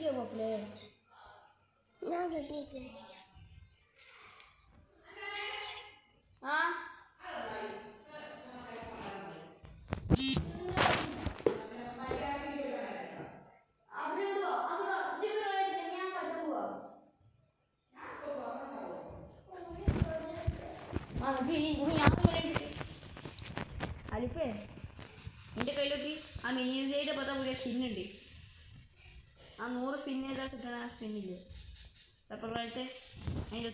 റെഡിയാ പോഫിലേ? ഞാൻ റെഡിയാക്കി. ആ അലിപ്പേ എൻ്റെ കയ്യിലൊക്കെ ആ മിനിയുടെ പത്ത പുതിയ സ്പിന്നുണ്ട്. ആ 100 സ്പിൻ ചെയ്താൽ കിട്ടണ ആ സ്പിന്നില്ലേ പെപ്പറായിട്ട് അതിൻ്റെ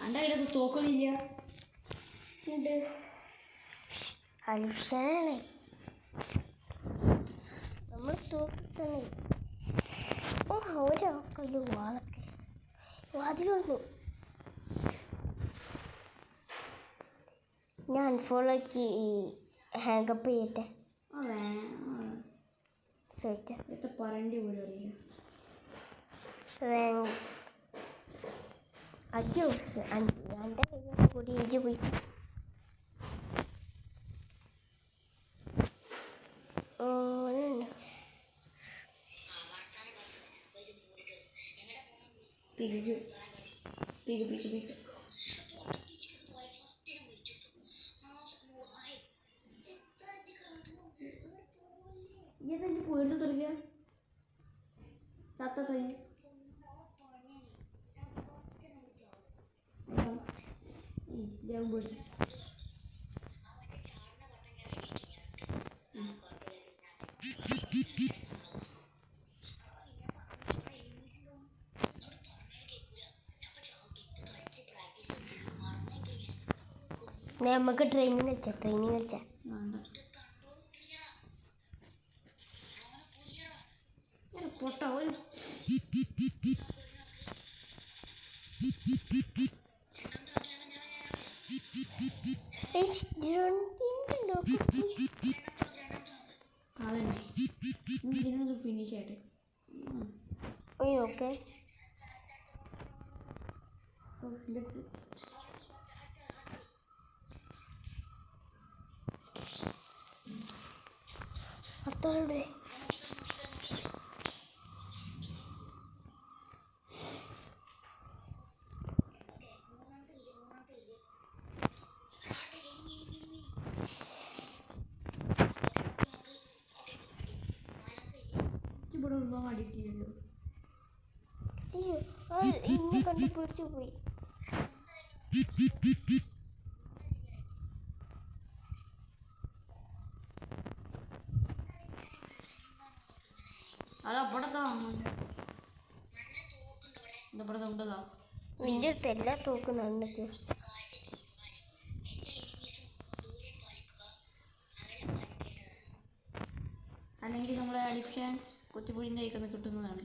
എൻ്റെ കയ്യിലത് തോക്കുന്നില്ല. അൽഫാണ് നമ്മൾ തോക്കിത്തന്നെ. ഒരാൾക്കത് വാളൊക്കെ വാതിലൊന്നു ഞാൻ അൺഫോളോക്ക് ഹാങ്കപ്പ് ചെയ്യട്ടെ. പറയേണ്ടി പോലും അറിയില്ല. അജു എൻ്റെ കൂടി അജു പോയി. പിക്ക് പിക്ക് പിക്ക് പിക്ക് ഇതെൻ്റെ പോയിട്ട് തുറക്കുക ചത്ത തൈ പോയിട്ട് നമുക്ക് ട്രെയിനിങ് വെച്ചാ പൊട്ട ഒരു അതന്നെ ഫിനിഷ് ആയിട്ട് ഓക്കെ. അത്തോടെ ഇവിടെ ഒന്നും അടിക്കില്ലല്ലോ. അയ്യോ ഇന്നെ കണ്ടു പിടിച്ചു പോയി. അതപ്പടത്താ ഇതപ്പടത്ത ഉണ്ടതാ നിന്റെ അടുത്ത് എല്ലാ തോക്കും നന്നിട്ട് അല്ലെങ്കിൽ നമ്മളെ അലിഫ്ഷാൻ കൊച്ചുപുഴിൻ്റെ കൈക്കുന്ന കിട്ടുന്നതാണ്.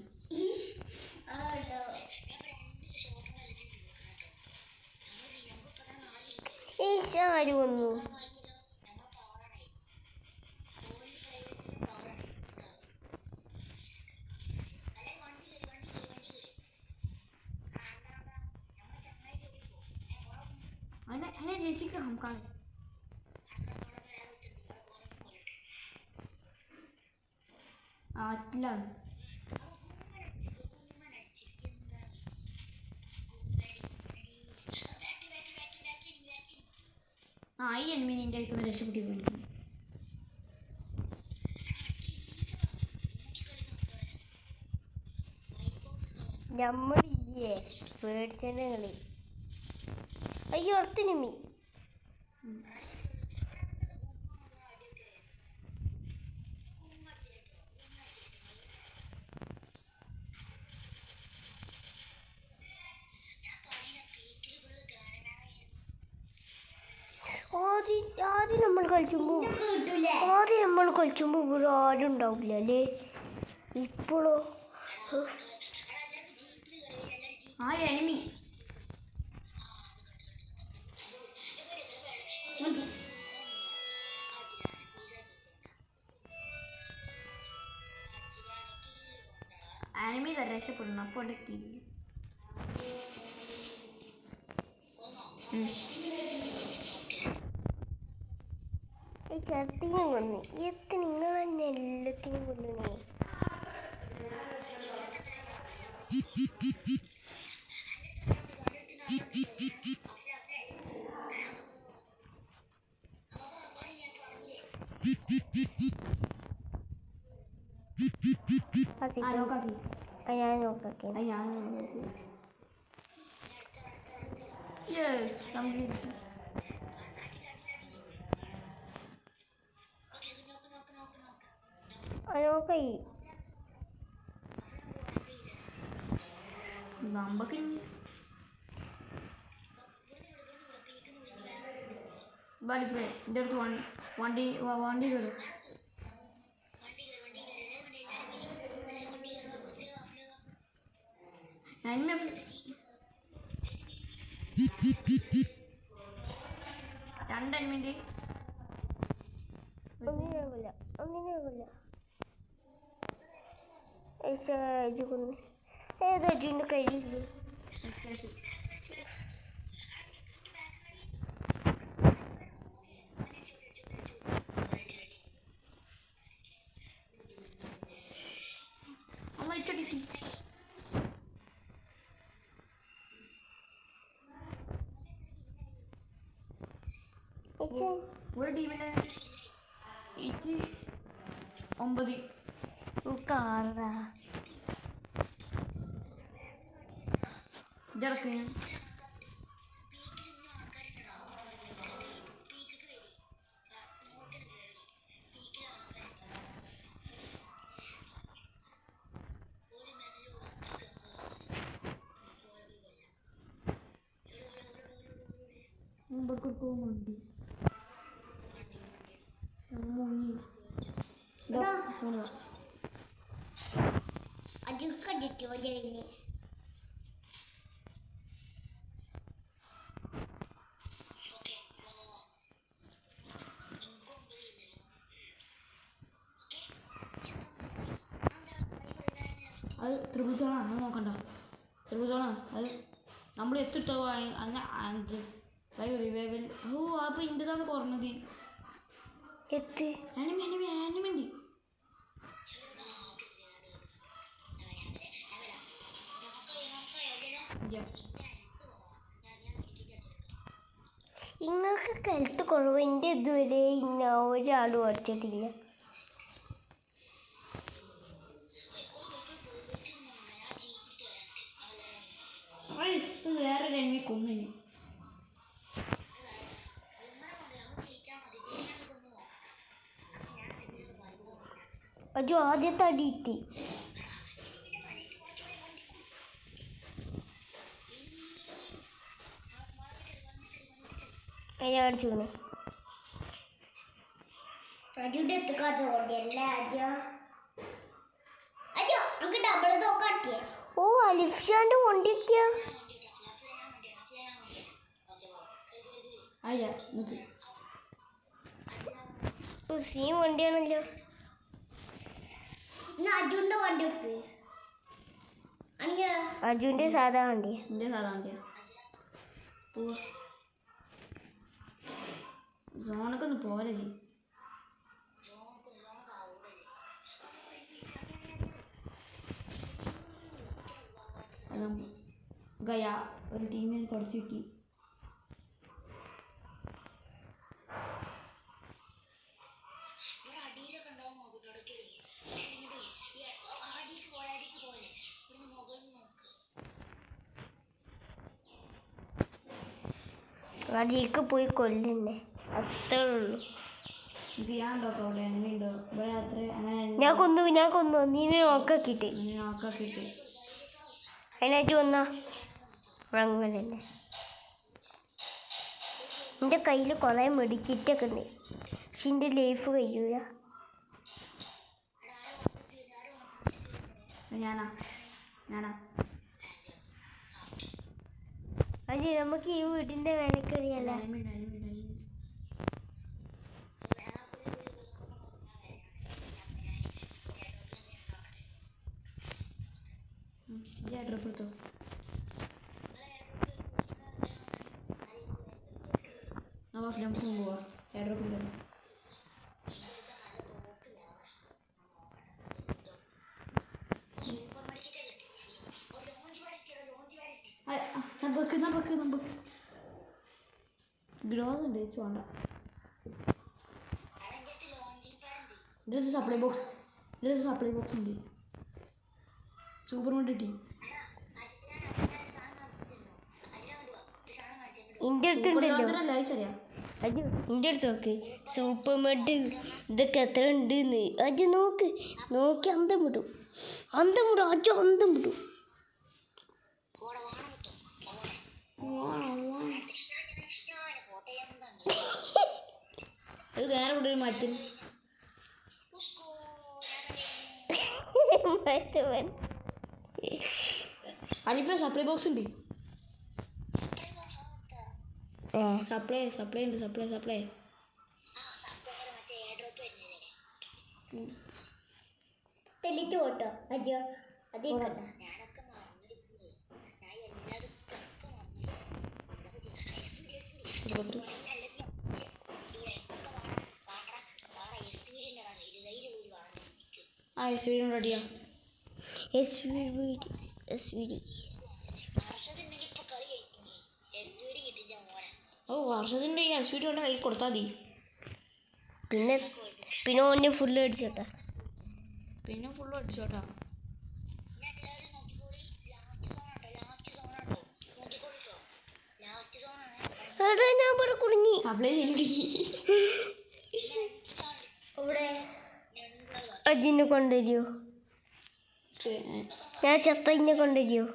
ആര് വന്നു? അതിനെ രക്ഷിക്കാം കാണും. ആറ്റിലാണ് ഈ എൻമീൻ എൻ്റെ ആയിക്കുന്ന രക്ഷപ്പെട്ടി വേണ്ടി നമ്മളില്ലേ പേടിച്ചെന്നെ കളി. അയ്യോ അടുത്തിനിമി ആദ്യം നമ്മൾ കളിച്ചുമ്പോൾ ഇവിടെ ആരും ഉണ്ടാവില്ല അല്ലേ? ഇപ്പോഴോ ആ എനിമി ആനിമി തന്നെ രക്ഷപ്പെടണം. അപ്പോൾ ചേട്ടത്തിനും കൊന്നു. എത്തി നിങ്ങൾ തന്നെ എല്ലാത്തിനും കൊല്ലണേ. ഞാൻ നോക്കാക്കെ. നോക്കായി നമുക്ക് വലിപ്പേ എൻ്റെ അടുത്ത് വണ്ടി കയറും. രണ്ടെണ്ണിൻ്റെ ഒന്നിനാകില്ല. ഏതാ അജുവിൻ്റെ കയ്യിലില്ലേ? അമ്മ ഇച്ചടിക്ക് ഒരു ടീമിൻ്റെ 9 കാറാ ഇടക്ക് മുമ്പൊക്കെ പോകുന്നുണ്ട്. അത് ത്രിഭുജോളാണ്, അത് നോക്കണ്ട. ത്രിഭുജോളാണ് അത്. നമ്മൾ എത്തിട്ടോ റിവൈവൽ. ഓ അപ്പോൾ ഇൻ്റെതാണ് കുറഞ്ഞത്. ആനിമേണ്ടി നിങ്ങൾക്ക് കരുത്ത് കുറവ്. എൻ്റെ ഇതുവരെ ഒരാളും ഓടിച്ചിട്ടില്ല. വേറൊരു എന്നെ കൊന്നിന്. അജു ആദ്യത്തെ അടി കിട്ടി. അടിച്ചു അജുടെ എത്തിക്കാത്ത ഓടിയല്ലേ അജോ. അജോ നമുക്ക് ഡബിൾ തോക്കാട്ടിയേ. ഓ അലിഫ്ഷാന്റെ വണ്ടിയൊക്കെയാ. സീൻ വണ്ടിയാണല്ലോ. അജുന്റെ വണ്ടി എടുത്ത്. അജുന്റെ സാധാ വണ്ടി. എൻ്റെ സാധാ വണ്ടിയാ. സോണൊക്കെ ഒന്ന് പോലെ ഗയ ഒരു ടീമിനെ തുടച്ചു കിട്ടി. അടിക്ക് പോയി കൊല്ലുന്നേ, അത്രേ ഉള്ളൂ. ഞാൻ കൊന്നു. നീനെ നോക്കാക്കിട്ട് അതിനായിട്ട് വന്നാ അങ്ങനെ. എൻ്റെ കയ്യിൽ കുറേ മെഡിക്കിറ്റൊക്കെ ഉണ്ട്. പക്ഷെ എൻ്റെ ലൈഫ് കഴിയൂല. അജി നമുക്ക് ഈ വീടിൻ്റെ വിലക്കറിയല്ല. ഡ്രപ്പെടുത്തോ. നമുക്ക് പോവാ. ഡ്രപ്പ് നമുക്ക് ഗ്രോസ് ഉണ്ട് വേണ്ട. ഇതൊരു സപ്ലൈ ബോക്സ് ഉണ്ട്. സൂപ്പർ മട്ടി എൻ്റെ അടുത്തുണ്ടല്ലോ. ശരിയാ അജു എൻ്റെ അടുത്ത് നോക്ക്. സൂപ്പർ മെഡ് ഇതൊക്കെ എത്ര ഉണ്ട് അജു നോക്ക്. നോക്കി അന്തം വിടും അജു അന്തം വിടും. അത് നേരെ ഇവിടെ ഒരു മരത്തിൽ അലിഫ സപ്ലൈ ബോക്സ് ഉണ്ട്. സപ്ലൈ ഉണ്ട്. സപ്ലൈ തെളിച്ചു പോട്ടോ അജോ. അതേ എസ് വീഡിയോ റെഡിയാ. വർഷത്തിൻ്റെ ഈ എസ് വീഡിയോ കയ്യിൽ കൊടുത്താൽ മതി. പിന്നെ ഓൻ്റെ ഫുള്ള് അടിച്ചോട്ടാ. കുടുങ്ങി അജിനെ കൊണ്ടുവരുമോ? ഞാൻ ചത്തന്നെ കൊണ്ടുവരുമോ?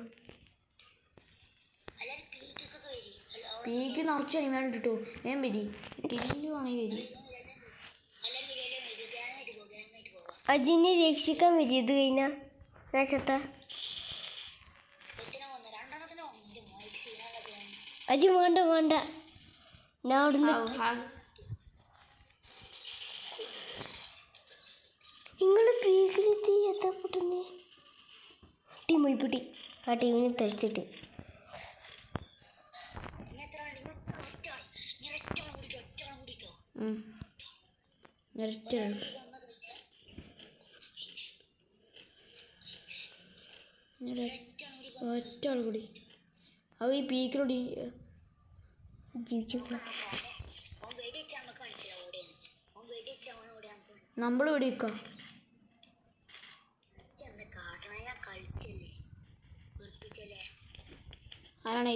പീക്ക് നിറച്ച് അനിമയാണ് കിട്ടോ. ഞാൻ വരി കില്ലുവാണെങ്കിൽ വരി. അജിനെ രക്ഷിക്കാൻ വരും. ഇത് കഴിഞ്ഞാൽ ഞാൻ ചത്ത. അജി വേണ്ട ഞാൻ അവിടുന്ന് നിങ്ങൾ പീക്കിലെത്തി എത്തപ്പെട്ടെന്ന് ടീം പോയിപ്പിട്ടി. ആ ടീമിനെ തെളിച്ചിട്ട് ഒറ്റ ആൾ കൂടി അത് ഈ പീക്കിലോടി നമ്മൾ ഇവിടെ നിൽക്കാം. ആരാണേ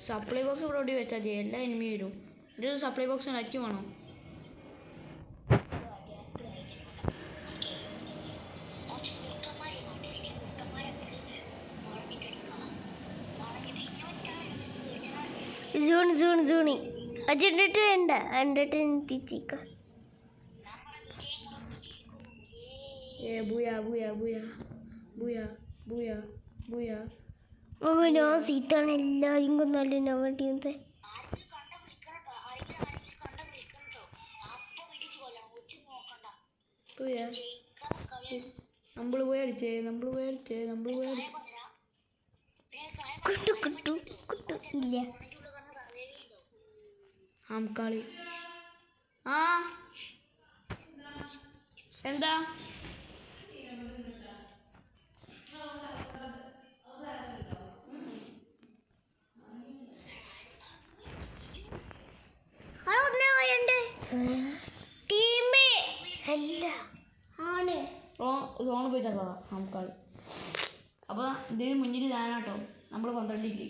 സപ്ലൈ ബോക്സ് ഇവിടെ ഓടി വെച്ചാൽ മതി. എല്ലാ എനിമി വരും. ഇത് സപ്ലൈ ബോക്സ് അയക്കും വേണോ? ജൂണി അജിട്ട് വേണ്ട എന്നിട്ട് തിരിച്ചിക്ക. ഞാൻ സീറ്റാണ് എല്ലാവരും കൊന്നല്ലേ ഞാൻ വേണ്ടിയത്. നമ്മൾ പോയി അടിച്ചേ കിട്ടു ഇല്ല ആംകാളി. എന്താ സോണ് പോയി ചത്തതാ ആംകാളി. അപ്പോൾ ഇതിന് മുന്നിൽ ഞാനാട്ടോ. നമ്മൾ 12 ഡിഗ്രി